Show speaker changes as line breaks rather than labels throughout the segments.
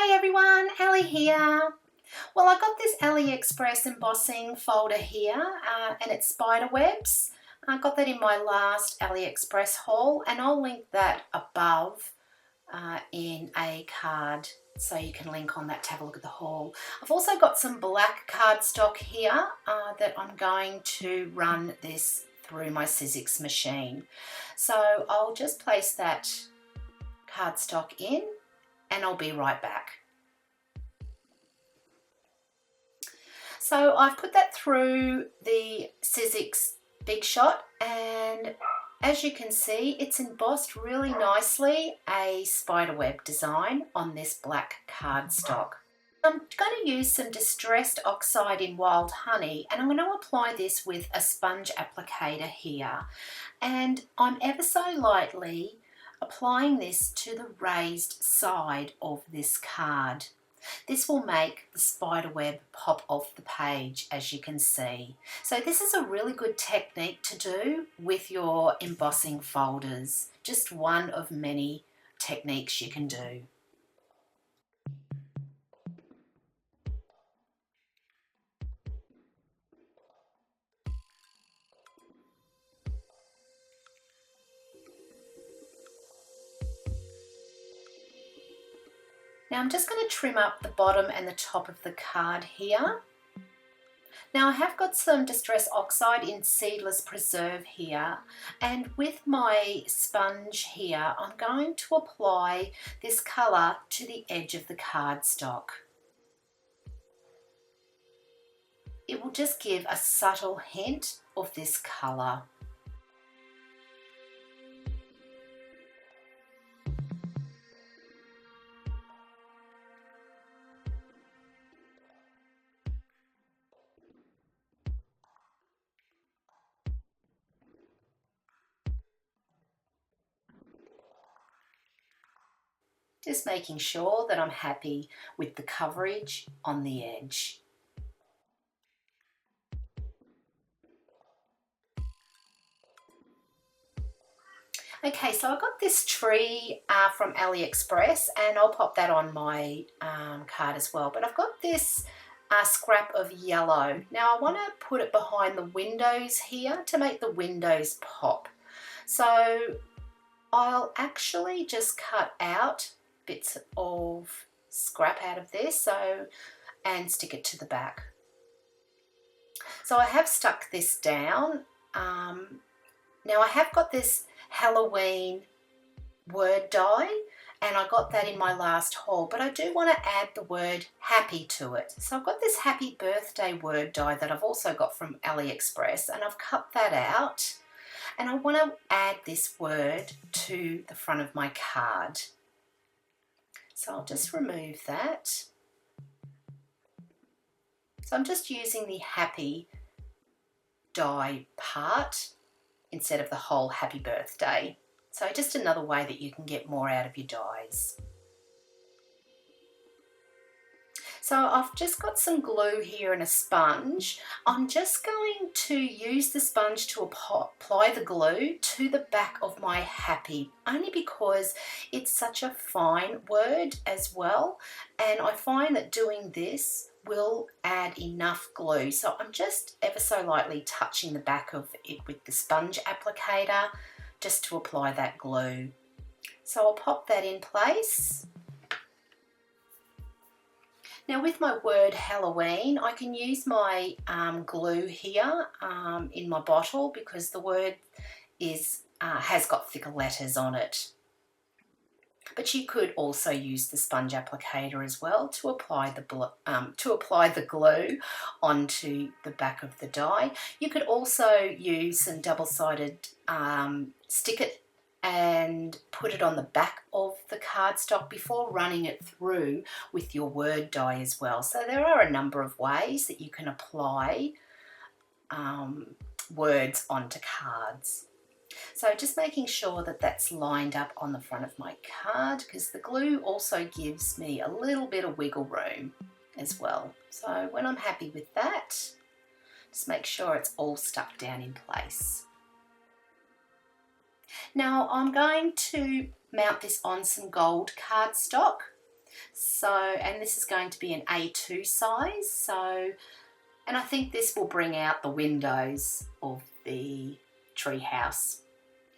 Hi everyone, Ali here. Well, I got this AliExpress embossing folder here and it's spider webs. I got that in my last AliExpress haul and I'll link that above in a card so you can link on that to have a look at the haul. I've also got some black cardstock here that I'm going to run this through my Sizzix machine. So I'll just place that cardstock in and I'll be right back. So I've put that through the Sizzix Big Shot and as you can see it's embossed really nicely a spiderweb design on this black cardstock. I'm going to use some Distressed Oxide in Wild Honey and I'm going to apply this with a sponge applicator here, and I'm ever so lightly applying this to the raised side of this card. This will make the spider web pop off the page, as you can see. So this is a really good technique to do with your embossing folders. Just one of many techniques you can do. Now I'm just going to trim up the bottom and the top of the card here. Now I have got some Distress Oxide in Seedless Preserve here, and with my sponge here I'm going to apply this colour to the edge of the cardstock. It will just give a subtle hint of this colour. Just making sure that I'm happy with the coverage on the edge. Okay, so I got this tree from AliExpress and I'll pop that on my card as well. But I've got this scrap of yellow. Now I want to put it behind the windows here to make the windows pop. So I'll actually just cut out bits of scrap out of this and stick it to the back. So I have stuck this down. Now I have got this Halloween word die and I got that in my last haul, but I do want to add the word happy to it. So I've got this happy birthday word die that I've also got from AliExpress and I've cut that out and I want to add this word to the front of my card. So I'll just remove that. So I'm just using the happy die part instead of the whole happy birthday. So just another way that you can get more out of your dies. So I've just got some glue here and a sponge. I'm just going to use the sponge to apply the glue to the back of my happy, only because it's such a fine word as well. And I find that doing this will add enough glue. So I'm just ever so lightly touching the back of it with the sponge applicator just to apply that glue. So I'll pop that in place. Now with my word Halloween, I can use my glue here in my bottle because the word has got thicker letters on it. But you could also use the sponge applicator as well to apply the glue onto the back of the die. You could also use some double-sided stick it and put it on the back of the cardstock before running it through with your word die as well. So there are a number of ways that you can apply words onto cards. So just making sure that that's lined up on the front of my card, because the glue also gives me a little bit of wiggle room as well. So when I'm happy with that, just make sure it's all stuck down in place. Now I'm going to mount this on some gold cardstock. So, and this is going to be an A2 size. So, and I think this will bring out the windows of the tree house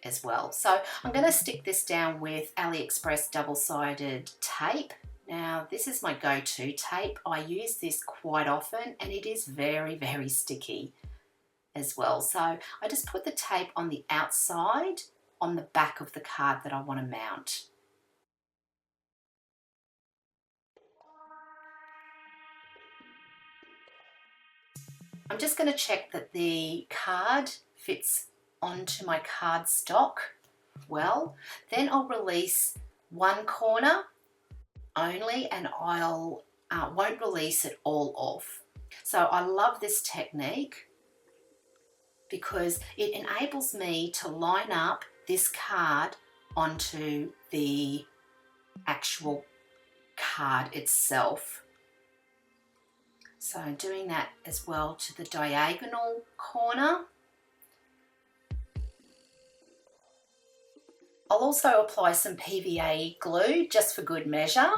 as well. So I'm going to stick this down with AliExpress double-sided tape. Now this is my go-to tape. I use this quite often and it is very, very sticky as well. So I just put the tape on the outside on the back of the card that I want to mount. I'm just going to check that the card fits onto my cardstock well. Then I'll release one corner only and I'll won't release it all off. So I love this technique because it enables me to line up this card onto the actual card itself. So I'm doing that as well to the diagonal corner. I'll also apply some PVA glue just for good measure.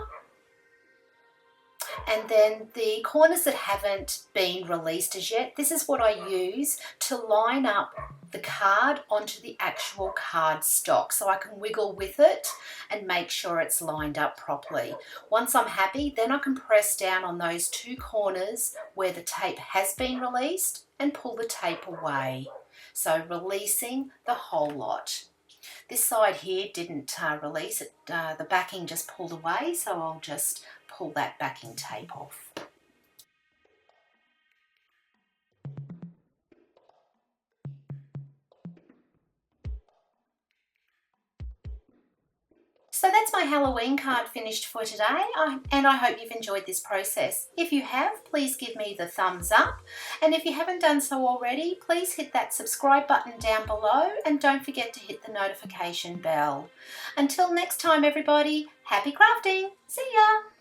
And then the corners that haven't been released as yet, this is what I use to line up the card onto the actual card stock so I can wiggle with it and make sure it's lined up properly. Once I'm happy, then I can press down on those two corners where the tape has been released and pull the tape away. So releasing the whole lot. This side here didn't release it, the backing just pulled away, so I'll just pull that backing tape off. So that's my Halloween card finished for today, and I hope you've enjoyed this process. If you have, please give me the thumbs up, and if you haven't done so already, please hit that subscribe button down below and don't forget to hit the notification bell. Until next time everybody, happy crafting! See ya!